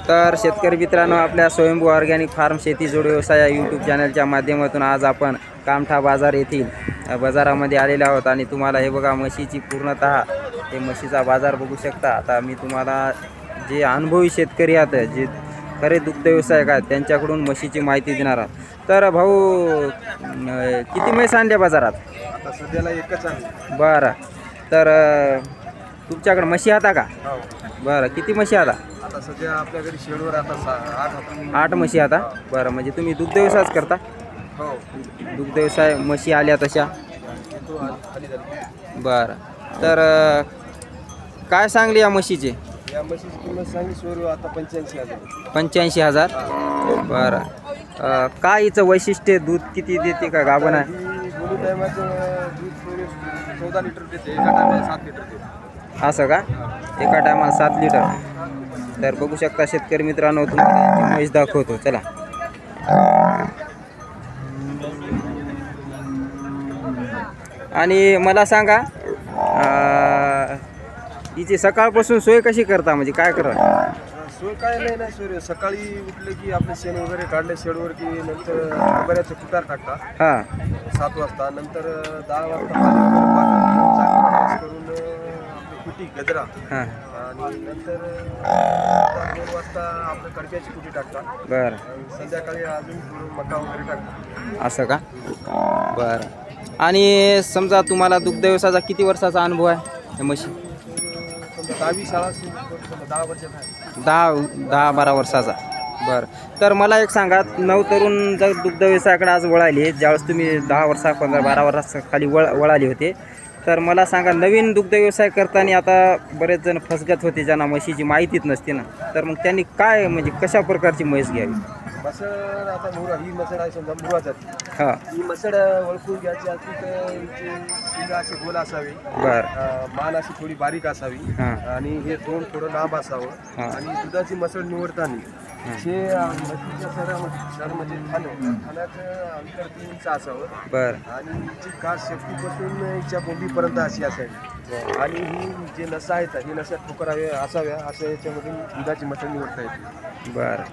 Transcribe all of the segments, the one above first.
तर शेतकरी मित्रांनो, आपल्या स्वयंभू ऑर्गॅनिक फार्म शेती जोड व्यवसाय या यूट्यूब चॅनलच्या माध्यमातून आज आपण कामठा बाजार येथील बाजारामध्ये आलेलो आहोत आणि तुम्हाला हे बघा म्हशीची पूर्णतः हे म्हशीचा बाजार बघू शकता। आता मी तुम्हाला जे अनुभवी शेतकरी आहेत, जे खरे दुग्ध व्यवसायक आहेत, त्यांच्याकडून म्हशीची माहिती देणार आहोत। तर भाऊ, किती म्हैस आणल्या बाजारात? आता सध्याला एकच आहे। बरं, तर तुमच्याकडे म्हशी आता का? हो। बरं, किती म्हशी आता? आता सध्या आपल्या घरी शेडवर आता 8 म्हशी आता। बरं, म्हणजे तुम्ही दुग्ध व्यवसायच करता? हो। दुग्ध व्यवसाय, म्हशी आल्या तशा? तो खाली झाली। बरं, तर काय सांगली या म्हशीचे? या म्हशीची किंमत सांगली सोयरू आता 85,000। 85,000? बरं, काय हिचं वैशिष्ट्य? दूध किती देते? का गाभण आहे? ही दोन्ही टायमाचं दूध सोयरू 14 लिटर देते, एका टायमाला 7 लिटर देते। असं का? एका टायमाला 7 लिटर? तर बघू शकता शेतकरी मित्रांनो, तुम्हाला याची म्हैस दाखवतो, चला। आणि मला सांगा, हिची सकाळपासून सोय कशी करता? म्हणजे काय करा? सोय काय नाही ना सोयरू, सकाळी उठले की आपले शेण वगैरे काढले शेडवर की नंतर बऱ्याच कुटार टाकता। हां, 7 वाजता, नंतर 10 वाजता पाणी करून आपली कुटी गजरा, हां, आणि नंतर 2 वाजता आपलं कडक्याची कुटी टाकता। बरं, संध्याकाळी अजून थोडं मका वगैरे टाकता। असं का? बरं, आणि समजा तुम्हाला दुग्ध व्यवसायाचा किती वर्षाचा अनुभव आहे या म्हशी? समजा 10-20 शाळा 10 वर्षात आहे। 10-12 वर्षाचा। बरं, तर मला एक सांगा, नवतरुण जर दुग्ध व्यवसायाकडे आज वळाले, ज्यावेळेस तुम्ही 10 वर्षा 15-12 वर्षाखाली वळाले होते, तर मला सांगा, नवीन दुग्ध व्यवसाय करताना आता बरेच जण फसगत होते, ज्यांना म्हशीची माहितीच नसते ना, तर मग त्यांनी काय, म्हणजे कशा प्रकारची म्हैस घ्यावी? मसड आता मुरा, ही मसड आहे समजा मुरा जाती। हां, ही मसड ओळखून घ्यायची असली तर हिची शिंग अशी गोल असावी, बरं, मान अशी थोडी बारीक असावी, हां, आणि हे तोंड थोडं लांब असावं, हां, आणि दुधाची मसड निवडताना हे म्हशीच्या सर म्हणजे खाण्याचं अंतर 3 इंच असावं, बरं, आणि हिची कास शेपटीपासून हिच्या बोंबीपर्यंत अशी असावी, आणि ही जे नसा आहेत ही नसा ठोकरावे असाव्या, असं याच्यामधून दुधाची मसड निवडता येते। बरं,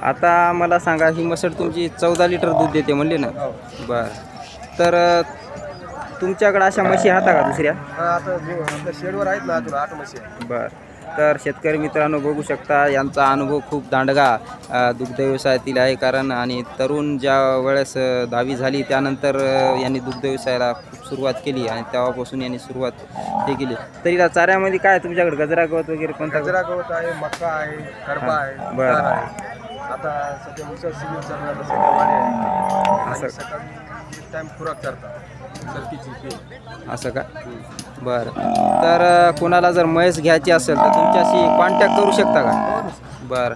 आता मला सांगा, ही म्हसड तुमची 14 लिटर दूध देते म्हणली ना? हो। बरं, तर तुमच्याकडे अशा म्हशी आहेत का दुसऱ्या? आता आपल्या शेडवर आहेत ना अजून 8 म्हशी आहेत। बरं, तर शेतकरी मित्रांनो बघू शकता, यांचा अनुभव खूप दांडगा दुग्ध व्यवसायातील आहे। कारण आणि तरुण ज्या वेळेस 10वी झाली त्यानंतर यांनी दुग्ध व्यवसायाला खूप सुरुवात केली, आणि तेव्हापासून यांनी सुरुवात हे केली। तरी या चाऱ्यामध्ये काय तुमच्याकडे गजरा गवत वगैरे कोणता? गजरा गवत आहे, मका आहे, कडबा आहे, बरं, दार आहे। आता सध्या मुसळ सीजन चालू आहे, सध्या वाढी आहे, असं. आणि सकाळी एक टाइम खुराक करतात सरकीची। असं का? बरं, तर कोणाला जर म्हैस घ्यायची असेल तर तुमच्याशी कॉन्टॅक्ट करू शकता का? बरं,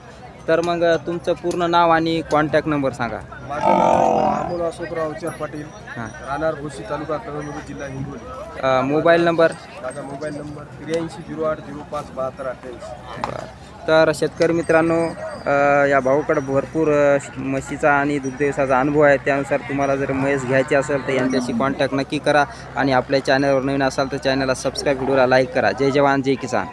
तर मग तुमचं पूर्ण नाव आणि कॉन्टॅक्ट नंबर सांगा। माझं नाव अमोल अशोकराव विचार पाटील, हां, राहणार भोशी, तालुका कळमनुरी, जिल्हा हिंगोली। Mobile number? माझा मोबाईल नंबर 8308057228। बरं, तर शेतकरी मित्रांनो, या भाऊकडे भरपूर म्हशीचा आणि दुग्ध व्यवसायाचा अनुभव आहे। त्यानुसार तुम्हाला जर म्हैस घ्यायची असेल तर यांच्याशी कॉन्टॅक्ट नक्की करा, आणि आपल्या चॅनलवर नवीन असाल तर चॅनलला सबस्क्राईब, व्हिडिओला लाईक करा। जय जवान, जय किसान।